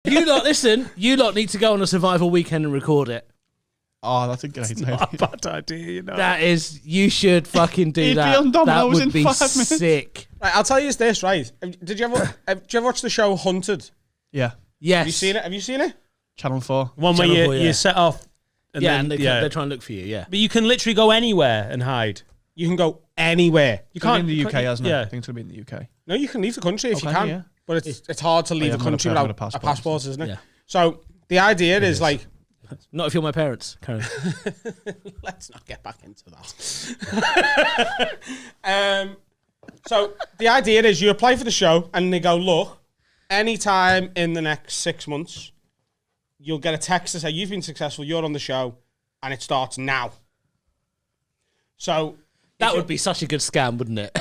You lot, listen, you lot need to go on a survival weekend and record it. Oh, that's a great idea. Not a bad idea, you know. That is, you should fucking do He'd that. be on That Domino's would in be 5 minutes. sick. Right, I'll tell you this, right? Did you ever watch the show Hunted? Yeah. Yes. Have you seen it? Have you seen it? Channel 4. One where Channel 4, yeah. you set off. And Yeah, then, and they're trying to look for you, yeah. But you can literally go anywhere and hide. You can go anywhere. You can't in the UK, hasn't it? Yeah. I think it's going to be in the UK. No, you can leave the country if you Okay, can. yeah. But it's hard to leave yeah, the country I've got without a a passport, passport, isn't it? Yeah. So the idea is like, Not if you're my parents, Karen. let's not get back into that. So the idea is you apply for the show and they go, look, anytime in the next 6 months, you'll get a text to say you've been successful, you're on the show, and it starts now. So That would be such a good scam, wouldn't it?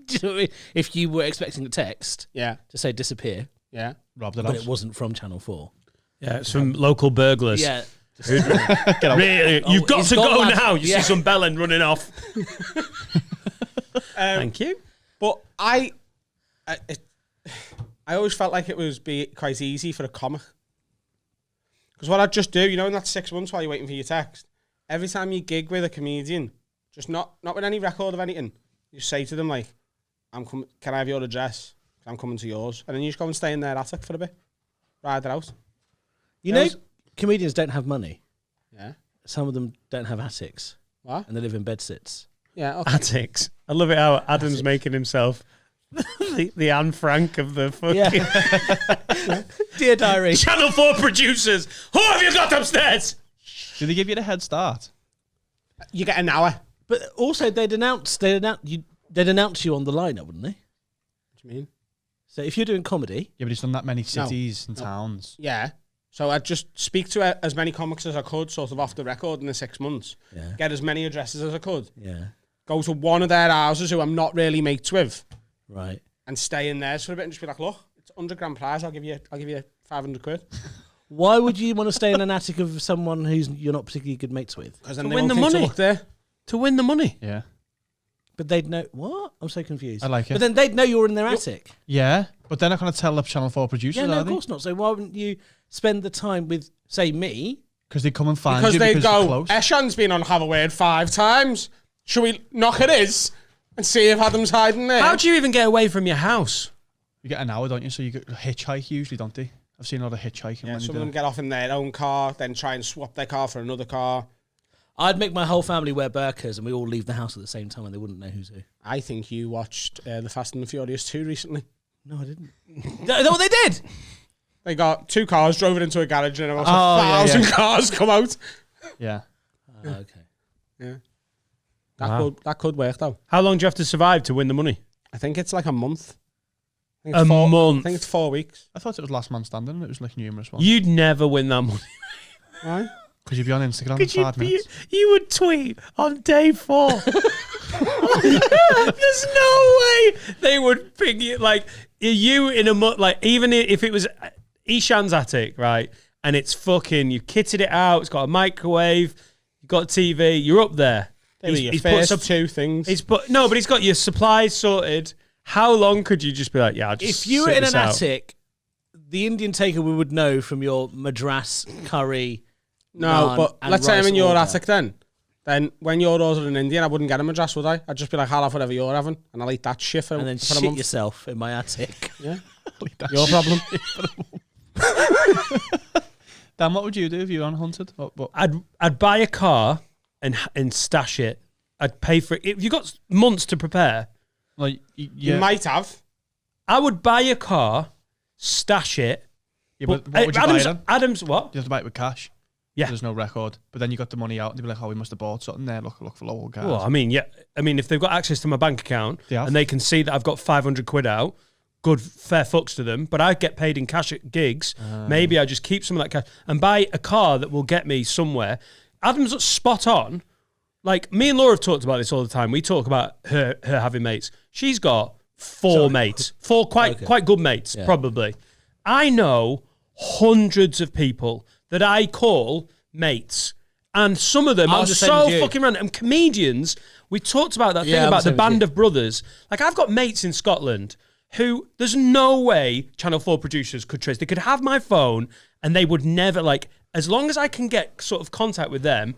Do you know what I mean? If you were expecting a text yeah, to say disappear, yeah. Robbed it but out. it wasn't from Channel 4. Yeah, it's from local burglars. Yeah. Really, you've got he's to got go one. now. You Yeah. see some bellend running off. Thank you. But I always felt like it was be quite easy for a comic. Because what I'd just do, you know, in that 6 months while you're waiting for your text, every time you gig with a comedian, just not with any record of anything, you say to them like, can I have your address? I'm coming to yours. And then you just go and stay in their attic for a bit. Ride it out. You know, comedians don't have money. Yeah. Some of them don't have attics. What? And they live in bedsits. Yeah, okay. Attics. I love it how Adam's making himself the Anne Frank of the fucking Yeah. Dear Diary. Channel 4 producers. Who have you got upstairs? Did they give you the head start? You get an hour. But also, they'd announce you on the lineup, wouldn't they? What do you mean? So if you're doing comedy, Yeah, but he's done that many cities and towns. Yeah. So I'd just speak to as many comics as I could, sort of off the record in the 6 months. Yeah. Get as many addresses as I could. yeah, Go to one of their houses who I'm not really mates with, right. and stay in theirs for a bit and just be like, look, it's £100 prize. I'll give you 500 quid. Why would you want to stay in an attic of someone you're not particularly good mates with? Because then To they win won't the think to money. look there. To win the money. Yeah. But they'd know what? I'm so confused. I like it. But then they'd know you're in their attic. Yeah, but they're not going to tell the Channel 4 producers, Yeah, no, are of they? course not. So why wouldn't you spend the time with, say, me? Because they come and find Because you they because go, you're close. Eshaan's been on Have a Word 5 times. Should we knock at his and see if Adam's hiding there? How do you even get away from your house? You get an hour, don't you? So you get a hitchhike usually, don't they? I've seen a lot of hitchhiking. Yeah, when some they of do them get off in their own car, then try and swap their car for another car. I'd make my whole family wear burqas and we all leave the house at the same time and they wouldn't know who's who. I think you watched The Fast and the Furious 2 recently. No, I didn't. Is that what they did? They got 2 cars, drove it into a garage, and about Oh, 1,000 yeah. cars come out. Yeah. Okay. Yeah. Wow. That could work, though. How long do you have to survive to win the money? I think it's like a month. I think A it's month? I think it's 4 weeks. I thought it was last man standing and it was like numerous ones. You'd never win that money. Right? Because you'd be on Instagram in 5 minutes. You would tweet on day 4. There's no way they would pick you. Like, you in a like, even if it was Eshaan's attic, right? And it's fucking, you kitted it out, it's got a microwave, you've got a TV, you're up there. They were your put first 2 things. No, but he's got your supplies sorted. How long could you just be like, yeah, I'll just If you were sit in this an out? attic, the Indian takeaway would know from your madras, curry. No, naan, but and let's say I'm rice in your order. attic then. Then when you're ordering Indian, I wouldn't get him a dress, would I? I'd just be like, I'll have whatever you're having, and I'll eat that shit for, And then for a shit month. yourself in my attic. Yeah, That's your problem. Dan, what would you do if you were unhunted? What? I'd buy a car and stash it. I'd pay for it. If you got months to prepare, Like, You might have. I would buy a car, stash it. Yeah, but what would you buy then? Adam's what? You have to buy it with cash. Yeah. There's no record. But then you got the money out and they'd be like, oh, we must have bought something there. Look for local cars. Well, I mean, yeah. I mean, if they've got access to my bank account They have. and they can see that I've got 500 quid out, good, fair fucks to them. But I get paid in cash at gigs. Maybe I just keep some of that cash and buy a car that will get me somewhere. Adam's spot on. Like, me and Laura have talked about this all the time. We talk about her having mates. She's got 4 mates. 4 quite good mates, probably. I know hundreds of people that I call mates. And some of them I'm are the same so as you. fucking random. And comedians, we talked about that thing Yeah, I'm about the the same as band you. of brothers. Like, I've got mates in Scotland who there's no way Channel 4 producers could trace. They could have my phone and they would never, like, as long as I can get sort of contact with them,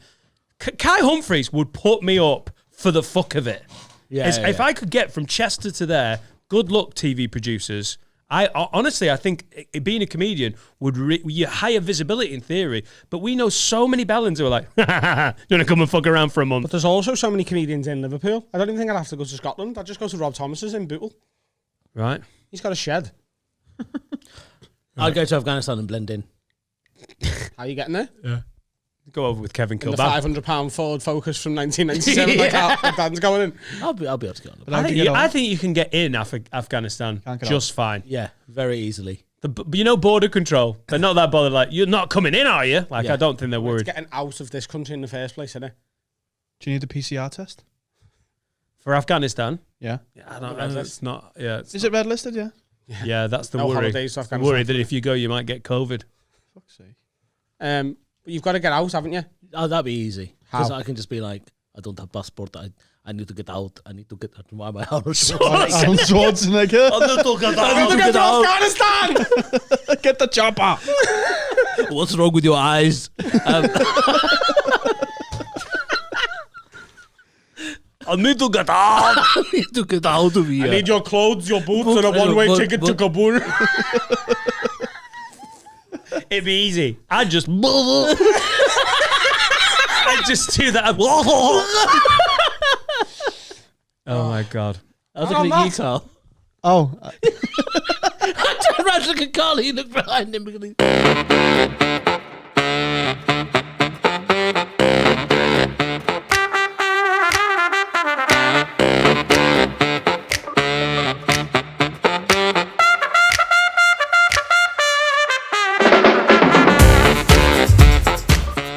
Kai Humphries would put me up for the fuck of it. If I could get from Chester to there, good luck, TV producers. Honestly, I think being a comedian would you higher visibility in theory, but we know so many Bellens who are like, you want to come and fuck around for a month. But there's also so many comedians in Liverpool. I don't even think I'd have to go to Scotland. I'd just go to Rob Thomas's in Bootle. Right. He's got a shed. I'd go to Afghanistan and blend in. How are you getting there? Yeah. Go over with Kevin In the Kilbane. £500 Ford Focus from 1997. Like how Dan's going in. I'll be able to get on But it. how do you get I on? think you can get in Afghanistan Can't get just fine. Yeah, very easily. But you know, border control, they're not that bothered. Like, you're not coming in, are you? Like, Yeah. I don't think they're It's worried. getting out of this country in the first place, isn't it? Do you need a PCR test? For Afghanistan, Yeah. I don't know. It's not. Yeah, it's Is it red listed? Yeah. yeah. That's the No worry. holidays to The Afghanistan. worry that if you go, you might get COVID. Fuck's sake. But you've got to get out, haven't you? Oh, that'd be easy. Because How? I can just be like, I don't have passport. I need to get out. I need to get out. Why am I out? Arnold Schwarzenegger. I need to get out. I need to get to Afghanistan! Get the chopper. What's wrong with your eyes? I need to get out. I need to get out of here. I need your clothes, your boots, and a one-way ticket to Kabul. It'd be easy. I'd just do that. Oh my god. I was looking at you, Carl. Oh. I turned around to look at Carl. He looked behind him.